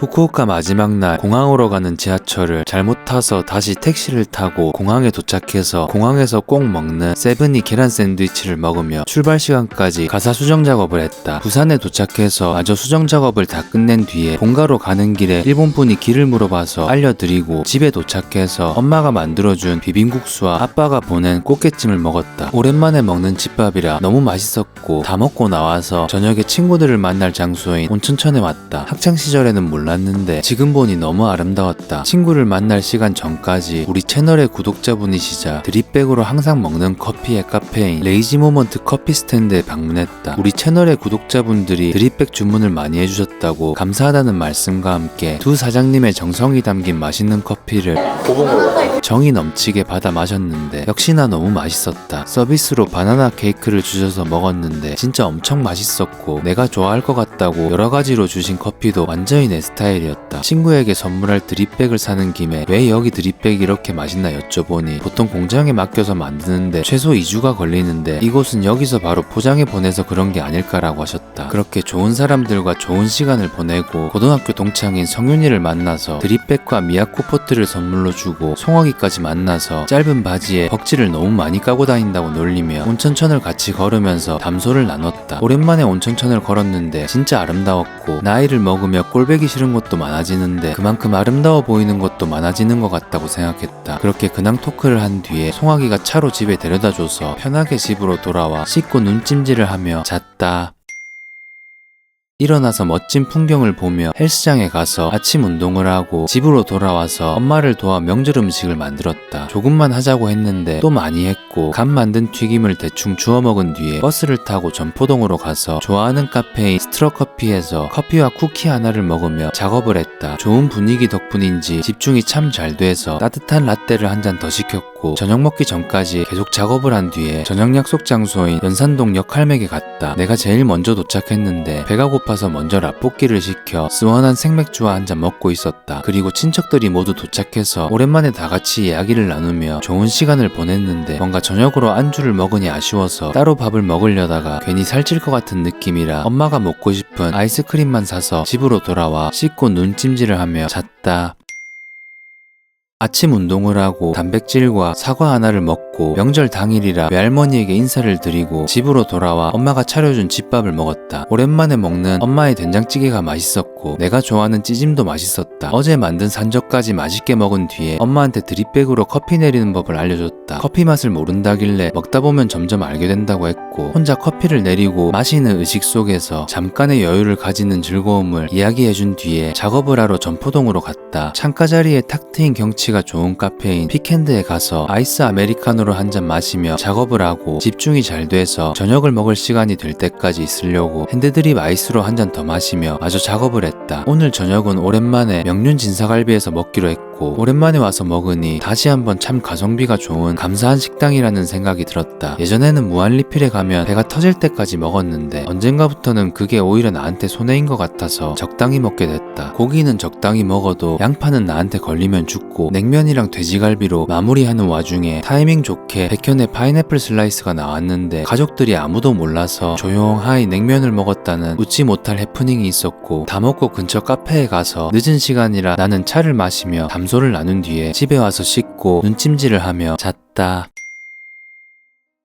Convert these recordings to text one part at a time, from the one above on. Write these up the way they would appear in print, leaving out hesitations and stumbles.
후쿠오카 마지막 날 공항으로 가는 지하철을 잘못 타서 다시 택시를 타고 공항에 도착해서 공항에서 꼭 먹는 세븐이 계란 샌드위치를 먹으며 출발 시간까지 가사 수정 작업을 했다. 부산에 도착해서 마저 수정 작업을 다 끝낸 뒤에 본가로 가는 길에 일본분이 길을 물어봐서 알려드리고 집에 도착해서 엄마가 만들어준 비빔국수와 아빠가 보낸 꽃게찜을 먹었다. 오랜만에 먹는 집밥이라 너무 맛있었고 다 먹고 나와서 저녁에 친구들을 만날 장소인 온천천에 왔다. 학창시절에는 몰랐는데 지금 보니 너무 아름다웠다. 친구를 만날 시간 전까지 우리 채널의 구독자분이시자 드립백으로 항상 먹는 커피의 카페인 레이지 모먼트 커피 스탠드에 방문했다. 우리 채널의 구독자분들이 드립백 주문을 많이 해주셨다고 감사하다는 말씀과 함께 두 사장님의 정성이 담긴 맛있는 커피를 정이 넘치게 받아 마셨는데 역시나 너무 맛있었다. 서비스로 바나나 케이크를 주셔서 먹었는데 진짜 엄청 맛있었고 내가 좋아할 것 같다고 여러가지로 주신 커피도 완전히 내 스타일이었다. 친구에게 선물할 드립백을 사는 김에 왜 여기 드립백이 이렇게 맛있나 여쭤보니 보통 공장에 맡겨서 만드는데 최소 2주가 걸리는데 이곳은 여기서 바로 포장해 보내서 그런 게 아닐까라고 하셨다. 그렇게 좋은 사람들과 좋은 시간을 보내고 고등학교 동창인 성윤이를 만나서 드립백과 미야코 포트를 선물로 주고 송화기까지 만나서 짧은 바지에 벅지를 너무 많이 까고 다닌다고 놀리며 온천천을 같이 걸으면서 담소를 나눴다. 오랜만에 온천천을 걸었는데 진짜 아름다웠고 나이를 먹으며 꼴배기 싫은 것도 많아지는데 그만큼 아름다워 보이는 것도 많아지는 것 같다고 생각했다. 그렇게 근황 토크를 한 뒤에 송하기가 차로 집에 데려다줘서 편하게 집으로 돌아와 씻고 눈찜질을 하며 잤다. 일어나서 멋진 풍경을 보며 헬스장에 가서 아침 운동을 하고 집으로 돌아와서 엄마를 도와 명절 음식을 만들었다. 조금만 하자고 했는데 또 많이 했고 간 만든 튀김을 대충 주워 먹은 뒤에 버스를 타고 전포동으로 가서 좋아하는 카페인 스트러커피에서 커피와 쿠키 하나를 먹으며 작업을 했다. 좋은 분위기 덕분인지 집중이 참 잘 돼서 따뜻한 라떼를 한 잔 더 시켰고 저녁 먹기 전까지 계속 작업을 한 뒤에 저녁 약속 장소인 연산동 역할맥에 갔다. 내가 제일 먼저 도착했는데 배가 고파서 먼저 라볶이를 시켜 시원한 생맥주와 한 잔 먹고 있었다. 그리고 친척들이 모두 도착해서 오랜만에 다 같이 이야기를 나누며 좋은 시간을 보냈는데 뭔가 저녁으로 안주를 먹으니 아쉬워서 따로 밥을 먹으려다가 괜히 살찔 것 같은 느낌이라 엄마가 먹고 싶은 아이스크림만 사서 집으로 돌아와 씻고 눈찜질을 하며 잤다. 아침 운동을 하고 단백질과 사과 하나를 먹고 명절 당일이라 외할머니에게 인사를 드리고 집으로 돌아와 엄마가 차려준 집밥을 먹었다. 오랜만에 먹는 엄마의 된장찌개가 맛있었고 내가 좋아하는 찌짐도 맛있었다. 어제 만든 산적까지 맛있게 먹은 뒤에 엄마한테 드립백으로 커피 내리는 법을 알려줬다. 커피 맛을 모른다길래 먹다 보면 점점 알게 된다고 했고 혼자 커피를 내리고 마시는 의식 속에서 잠깐의 여유를 가지는 즐거움을 이야기해준 뒤에 작업을 하러 전포동으로 갔다. 창가 자리에 탁 트인 경치가 좋은 카페인 픽핸드에 가서 아이스 아메리카노를 한 잔 마시며 작업을 하고 집중이 잘 돼서 저녁을 먹을 시간이 될 때까지 있으려고 핸드드립 아이스로 한 잔 더 마시며 마저 작업을 했다. 오늘 저녁은 오랜만에 명륜 진사갈비에서 먹기로 했고 오랜만에 와서 먹으니 다시 한번 참 가성비가 좋은 감사한 식당이라는 생각이 들었다. 예전에는 무한리필에 가면 배가 터질 때까지 먹었는데 언젠가부터는 그게 오히려 나한테 손해인 것 같아서 적당히 먹게 됐다. 고기는 적당히 먹어도 양파는 나한테 걸리면 죽고 냉면이랑 돼지갈비로 마무리하는 와중에 타이밍 좋게 백현의 파인애플 슬라이스가 나왔는데 가족들이 아무도 몰라서 조용하이 냉면을 먹었다는 웃지 못할 해프닝이 있었고 다 먹고 근처 카페에 가서 늦은 시간이라 나는 차를 마시며 담소를 나눈 뒤에 집에 와서 씻고 눈찜질을 하며 잤다.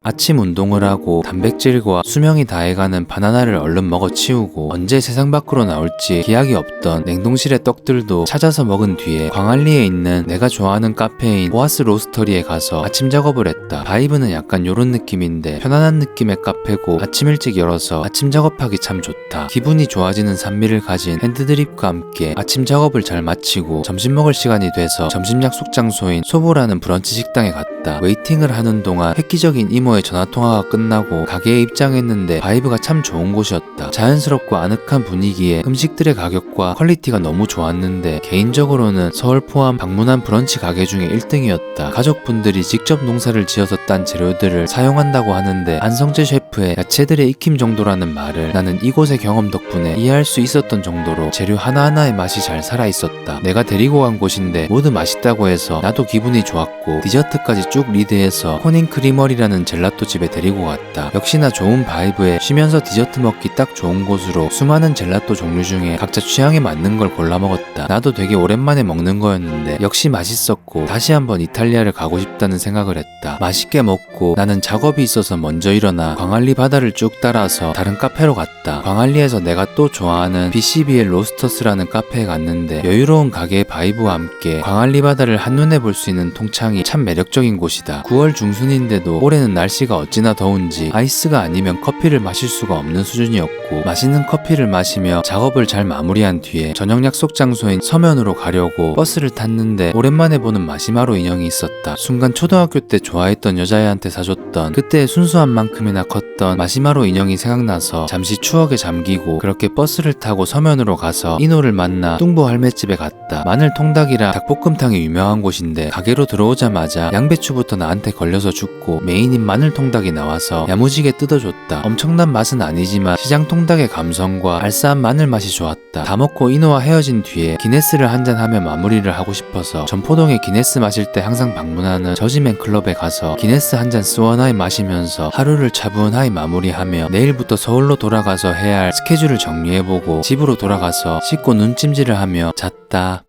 아침 운동을 하고 단백질과 수명이 다해가는 바나나를 얼른 먹어 치우고 언제 세상 밖으로 나올지 기약이 없던 냉동실의 떡들도 찾아서 먹은 뒤에 광안리에 있는 내가 좋아하는 카페인 오아스 로스터리에 가서 아침 작업을 했다. 바이브는 약간 요런 느낌인데 편안한 느낌의 카페고 아침 일찍 열어서 아침 작업하기 참 좋다. 기분이 좋아지는 산미를 가진 핸드드립과 함께 아침 작업을 잘 마치고 점심 먹을 시간이 돼서 점심 약속 장소인 소보라는 브런치 식당에 갔다. 웨이팅을 하는 동안 획기적인 이모의 전화통화가 끝나고 가게에 입장했는데 바이브가 참 좋은 곳이었다. 자연스럽고 아늑한 분위기에 음식들의 가격과 퀄리티가 너무 좋았는데 개인적으로는 서울 포함 방문한 브런치 가게 중에 1등이었다. 가족분들이 직접 농사를 지어서 딴 재료들을 사용한다고 하는데 안성재 셰프의 야채들의 익힘 정도라는 말을 나는 이곳의 경험 덕분에 이해할 수 있었던 정도로 재료 하나하나의 맛이 잘 살아있었다. 내가 데리고 간 곳인데 모두 맛있다고 해서 나도 기분이 좋았고 디저트까지 쭉 리드해서 코닝 크리머리라는 젤리 젤라또 집에 데리고 갔다. 역시나 좋은 바이브에 쉬면서 디저트 먹기 딱 좋은 곳으로 수많은 젤라또 종류 중에 각자 취향에 맞는 걸 골라 먹었다. 나도 되게 오랜만에 먹는 거였는데 역시 맛있었고 다시 한번 이탈리아를 가고 싶다는 생각을 했다. 맛있게 먹고 나는 작업이 있어서 먼저 일어나 광안리 바다를 쭉 따라서 다른 카페로 갔다. 광안리에서 내가 또 좋아하는 BCBL 로스터스라는 카페에 갔는데 여유로운 가게의 바이브와 함께 광안리 바다를 한눈에 볼 수 있는 통창이 참 매력적인 곳이다. 9월 중순인데도 올해는 날씨가 어찌나 더운지 아이스가 아니면 커피를 마실 수가 없는 수준이었고 맛있는 커피를 마시며 작업을 잘 마무리한 뒤에 저녁 약속 장소인 서면으로 가려고 버스를 탔는데 오랜만에 보는 마시마로 인형이 있었다. 순간 초등학교 때 좋아했던 여자애한테 사줬던 그때의 순수한 만큼이나 컸던 마시마로 인형이 생각나서 잠시 추억에 잠기고 그렇게 버스를 타고 서면으로 가서 이노를 만나 뚱보 할매집에 갔다. 마늘 통닭이랑 닭볶음탕이 유명한 곳인데 가게로 들어오자마자 양배추부터 나한테 걸려서 죽고 메인인 마늘 통닭이 나와서 야무지게 뜯어줬다. 엄청난 맛은 아니지만 시장 통닭의 감성과 알싸한 마늘 맛이 좋았다. 다 먹고 이노와 헤어진 뒤에 기네스를 한잔하며 마무리를 하고 싶어서 전포동에 기네스 마실 때 항상 방문하는 저지맨 클럽에 가서 기네스 한잔 시원하게 마시면서 하루를 차분하게 마무리하며 내일부터 서울로 돌아가서 해야 할 스케줄을 정리해보고 집으로 돌아가서 씻고 눈찜질을 하며 잤다.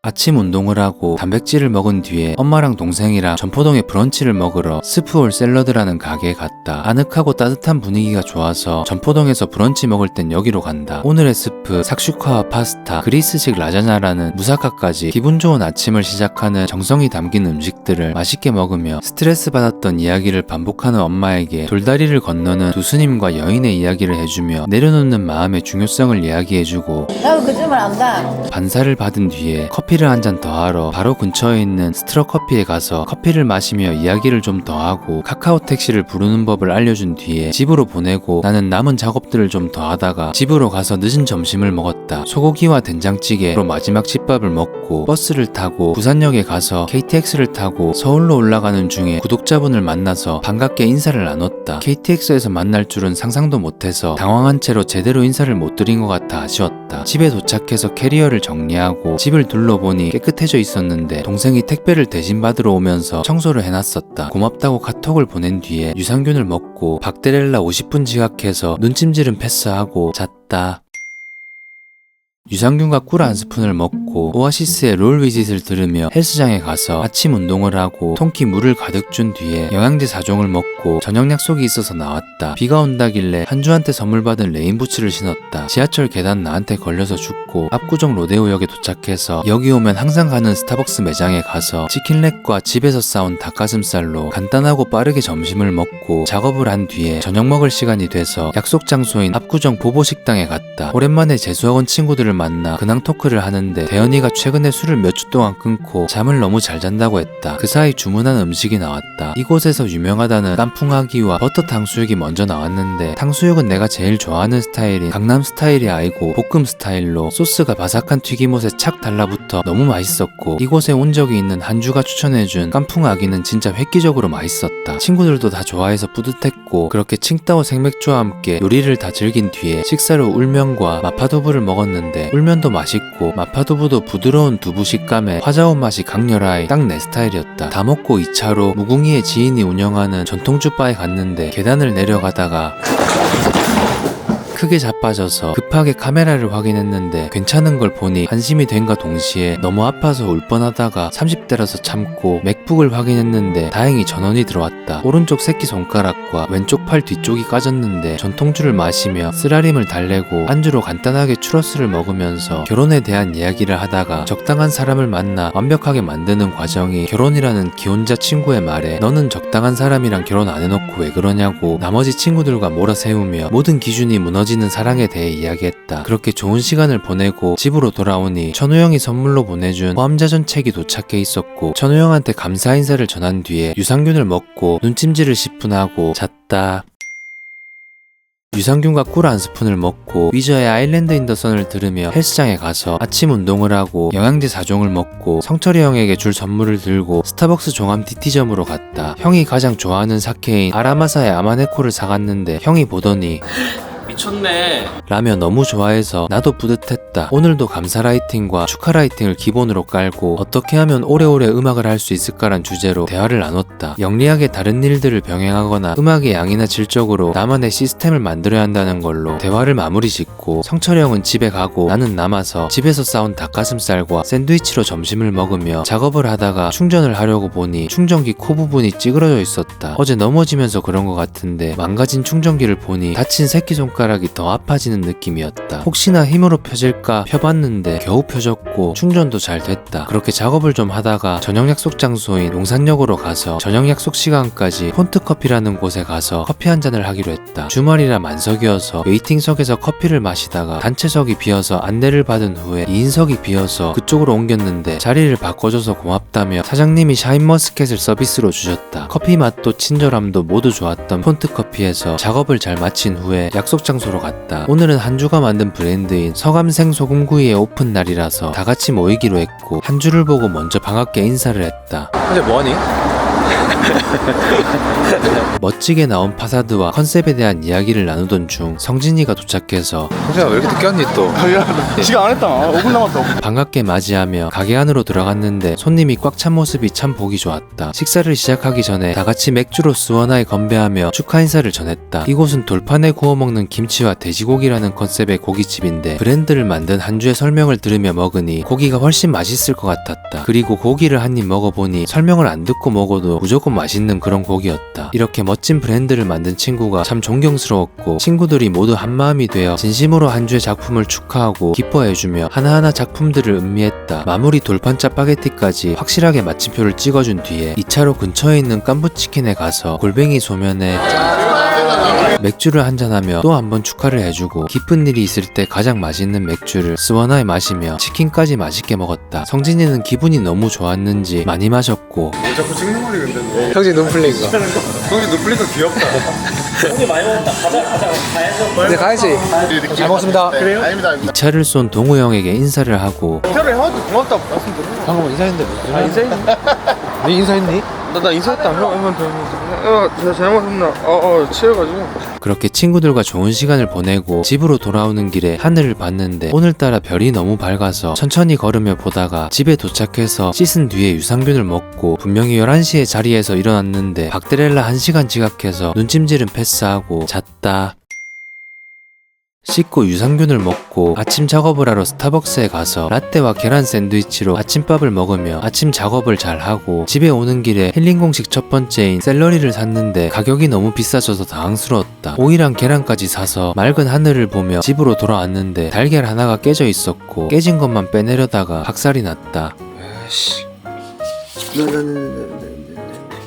아침 운동을 하고 단백질을 먹은 뒤에 엄마랑 동생이랑 전포동에 브런치를 먹으러 스프홀 샐러드라는 가게에 갔다. 아늑하고 따뜻한 분위기가 좋아서 전포동에서 브런치 먹을 땐 여기로 간다. 오늘의 스프, 삭슈카와 파스타, 그리스식 라자냐라는 무사카까지 기분 좋은 아침을 시작하는 정성이 담긴 음식들을 맛있게 먹으며 스트레스 받았던 이야기를 반복하는 엄마에게 돌다리를 건너는 두 스님과 여인의 이야기를 해주며 내려놓는 마음의 중요성을 이야기해주고 나도 그 집을 안 가. 반사를 받은 뒤에 커피를 한 잔 더 하러 바로 근처에 있는 스트러 커피에 가서 커피를 마시며 이야기를 좀 더 하고 카카오 택시를 부르는 법을 알려준 뒤에 집으로 보내고 나는 남은 작업들을 좀 더 하다가 집으로 가서 늦은 점심을 먹었다. 소고기와 된장찌개로 마지막 집밥을 먹고 버스를 타고 부산역에 가서 KTX를 타고 서울로 올라가는 중에 구독자분을 만나서 반갑게 인사를 나눴다. KTX에서 만날 줄은 상상도 못해서 당황한 채로 제대로 인사를 못 드린 것 같아 아쉬웠다. 집에 도착해서 캐리어를 정리하고 집을 둘러보니 깨끗해져 있었는데 동생이 택배를 대신 받으러 오면서 청소를 해놨었다. 고맙다고 카톡을 보낸 뒤에 유산균을 먹고 박데렐라 50분 지각해서 눈찜질은 패스하고 잤다. 유산균과 꿀 한 스푼을 먹고 오아시스의 롤 위짓을 들으며 헬스장에 가서 아침 운동을 하고 통키 물을 가득 준 뒤에 영양제 4종을 먹고 저녁 약속이 있어서 나왔다. 비가 온다길래 한주한테 선물 받은 레인부츠를 신었다. 지하철 계단 나한테 걸려서 죽고 압구정 로데오역에 도착해서 여기 오면 항상 가는 스타벅스 매장에 가서 치킨렉과 집에서 싸운 닭가슴살로 간단하고 빠르게 점심을 먹고 작업을 한 뒤에 저녁 먹을 시간이 돼서 약속 장소인 압구정 보보식당에 갔다. 오랜만에 재수학원 친구들을 만나 근황 토크를 하는데 대현이가 최근에 술을 몇 주 동안 끊고 잠을 너무 잘 잔다고 했다. 그 사이 주문한 음식이 나왔다. 이곳에서 유명하다는 깐풍아기와 버터 탕수육이 먼저 나왔는데 탕수육은 내가 제일 좋아하는 스타일인 강남 스타일이 아니고 볶음 스타일로 소스가 바삭한 튀김옷에 착 달라붙어 너무 맛있었고 이곳에 온 적이 있는 한주가 추천해준 깐풍아기는 진짜 획기적으로 맛있었다. 친구들도 다 좋아해서 뿌듯했고 그렇게 칭따오 생맥주와 함께 요리를 다 즐긴 뒤에 식사로 울면과 마파두부를 먹었는데 울면도 맛있고 마파두부도 부드러운 두부 식감에 화자온 맛이 강렬하여 딱 내 스타일이었다. 다 먹고 2차로 무궁이의 지인이 운영하는 전통주바에 갔는데 계단을 내려가다가 크게 자빠져서 급하게 카메라를 확인했는데 괜찮은 걸 보니 안심이 된과 동시에 너무 아파서 울 뻔하다가 30대라서 참고 맥북을 확인했는데 다행히 전원이 들어왔다. 오른쪽 새끼손가락과 왼쪽 팔 뒤쪽이 까졌는데 전통주를 마시며 쓰라림을 달래고 안주로 간단하게 추러스를 먹으면서 결혼에 대한 이야기를 하다가 적당한 사람을 만나 완벽하게 만드는 과정이 결혼이라는 기혼자 친구의 말에 너는 적당한 사람이랑 결혼 안 해놓고 왜 그러냐고 나머지 친구들과 몰아세우며 모든 기준이 무너지는 사랑에 대해 이야기했다. 그렇게 좋은 시간을 보내고 집으로 돌아오니 천우형이 선물로 보내준 포함자전 책이 도착해 있었고 천우형한테 감사 인사를 전한 뒤에 유산균을 먹고 눈찜질을 10분 하고 잤다. 유산균과 꿀 한 스푼을 먹고 위저의 아일랜드 인 더 선을 들으며 헬스장에 가서 아침 운동을 하고 영양제 4종을 먹고 성철이 형에게 줄 선물을 들고 스타벅스 종암 DT점으로 갔다. 형이 가장 좋아하는 사케인 아라마사의 아마네코를 사갔는데 형이 보더니 미쳤네. 라며 너무 좋아해서 나도 뿌듯했다. 오늘도 감사 라이팅과 축하 라이팅을 기본으로 깔고 어떻게 하면 오래오래 음악을 할 수 있을까란 주제로 대화를 나눴다. 영리하게 다른 일들을 병행하거나 음악의 양이나 질적으로 나만의 시스템을 만들어야 한다는 걸로 대화를 마무리 짓고 성철이 형은 집에 가고 나는 남아서 집에서 싸운 닭가슴살과 샌드위치로 점심을 먹으며 작업을 하다가 충전을 하려고 보니 충전기 코 부분이 찌그러져 있었다. 어제 넘어지면서 그런 것 같은데 망가진 충전기를 보니 다친 새끼손가락이 더 아파지는 느낌이었다. 혹시나 힘으로 펴질까 펴봤는데 겨우 펴졌고 충전도 잘 됐다. 그렇게 작업을 좀 하다가 저녁 약속 장소인 용산역으로 가서 저녁 약속 시간까지 폰트커피라는 곳에 가서 커피 한 잔을 하기로 했다. 주말이라 만석이어서 웨이팅석에서 커피를 마시다가 단체석이 비어서 안내를 받은 후에 2인석이 비어서 그쪽으로 옮겼는데 자리를 바꿔줘서 고맙다며 사장님이 샤인머스켓을 서비스로 주셨다. 커피 맛도 친절함도 모두 좋았던 폰트커피에서 작업을 잘 마친 후에 약속 장소로 갔다. 오늘은 한주가 만든 브랜드인 서감생 소금구이의 오픈 날이라서 다 같이 모이기로 했고 한주를 보고 먼저 반갑게 인사를 했다. 근데 뭐하니? 멋지게 나온 파사드와 컨셉에 대한 이야기를 나누던 중 성진이가 도착해서 형제야 왜 이렇게 늦게 왔니 또? 지가 안 했다. 5분 남았다. 반갑게 맞이하며 가게 안으로 들어갔는데 손님이 꽉 찬 모습이 참 보기 좋았다. 식사를 시작하기 전에 다 같이 맥주로 스원하에 건배하며 축하 인사를 전했다. 이곳은 돌판에 구워 먹는 김치와 돼지고기라는 컨셉의 고깃집인데 브랜드를 만든 한주의 설명을 들으며 먹으니 고기가 훨씬 맛있을 것 같았다. 그리고 고기를 한 입 먹어보니 설명을 안 듣고 먹어도 무조건 맛있는 그런 고기였다. 이렇게 멋진 브랜드를 만든 친구가 참 존경스러웠고 친구들이 모두 한마음이 되어 진심으로 한주의 작품을 축하하고 기뻐해주며 하나하나 작품들을 음미했다. 마무리 돌판 짜파게티까지 확실하게 마침표를 찍어준 뒤에 2차로 근처에 있는 깐부치킨에 가서 골뱅이 소면에 맥주를 한잔하며 또 한 번 축하를 해주고 기쁜 일이 있을 때 가장 맛있는 맥주를 스원하에 마시며 치킨까지 맛있게 먹었다. 성진이는 기분이 너무 좋았는지 많이 마셨고 자꾸 찍는 거리 근데. 형제 눈 풀린 거. 형이 눈플리가 귀엽다. 형이 많이 먹었다. 가자. 가야죠. 이제 가야지. 잘 먹었습니다. 그래요? 아닙니다. 2차를 쏜 동우 형에게 인사를 하고 인사를 해가지고 고맙다고 말씀드려. 방금 인사했는데 무슨 아 인사했니? 네 인사했니? 나 인사했다. 형 형한테. 제가 잘못했나? 취해가지고. 그렇게 친구들과 좋은 시간을 보내고 집으로 돌아오는 길에 하늘을 봤는데 오늘따라 별이 너무 밝아서 천천히 걸으며 보다가 집에 도착해서 씻은 뒤에 유산균을 먹고 분명히 11시에 자리에서 일어났는데 박드렐라 1시간 지각해서 눈찜질은 패스하고 잤다. 씻고 유산균을 먹고 아침 작업을 하러 스타벅스에 가서 라떼와 계란 샌드위치로 아침밥을 먹으며 아침 작업을 잘 하고 집에 오는 길에 힐링 공식 첫 번째인 샐러리를 샀는데 가격이 너무 비싸져서 당황스러웠다. 오이랑 계란까지 사서 맑은 하늘을 보며 집으로 돌아왔는데 달걀 하나가 깨져 있었고 깨진 것만 빼내려다가 박살이 났다.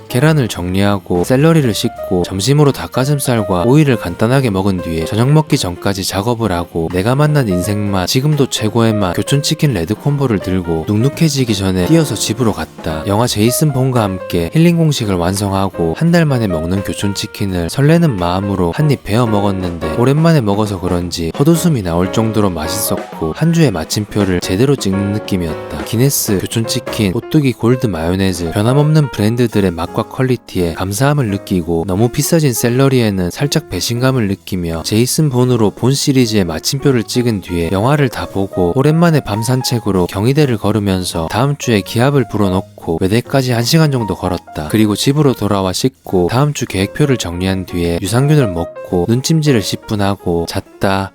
계란을 정리하고 샐러리를 씻고 점심으로 닭가슴살과 오이를 간단하게 먹은 뒤에 저녁 먹기 전까지 작업을 하고 내가 만난 인생맛 지금도 최고의 맛 교촌치킨 레드콤보를 들고 눅눅해지기 전에 뛰어서 집으로 갔다. 영화 제이슨 본과 함께 힐링 공식을 완성하고 한 달 만에 먹는 교촌치킨을 설레는 마음으로 한 입 베어 먹었는데 오랜만에 먹어서 그런지 헛웃음이 나올 정도로 맛있었고 한 주의 마침표를 제대로 찍는 느낌이었다. 기네스, 교촌치킨, 오뚜기 골드 마요네즈 변함없는 브랜드들의 맛과 퀄리티에 감사함을 느끼고 너무 비싸진 샐러리에는 살짝 배신감을 느끼며 제이슨 본으로 본 시리즈의 마침표를 찍은 뒤에 영화를 다 보고 오랜만에 밤 산책으로 경희대를 걸으면서 다음 주에 기합을 불어넣고 외대까지 1시간 정도 걸었다. 그리고 집으로 돌아와 씻고 다음 주 계획표를 정리한 뒤에 유산균을 먹고 눈찜질을 10분 하고 잤다.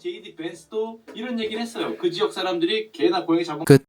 JD 벤스도 이런 얘기를 했어요. 그 지역 사람들이 개나 고양이 잡은 끝.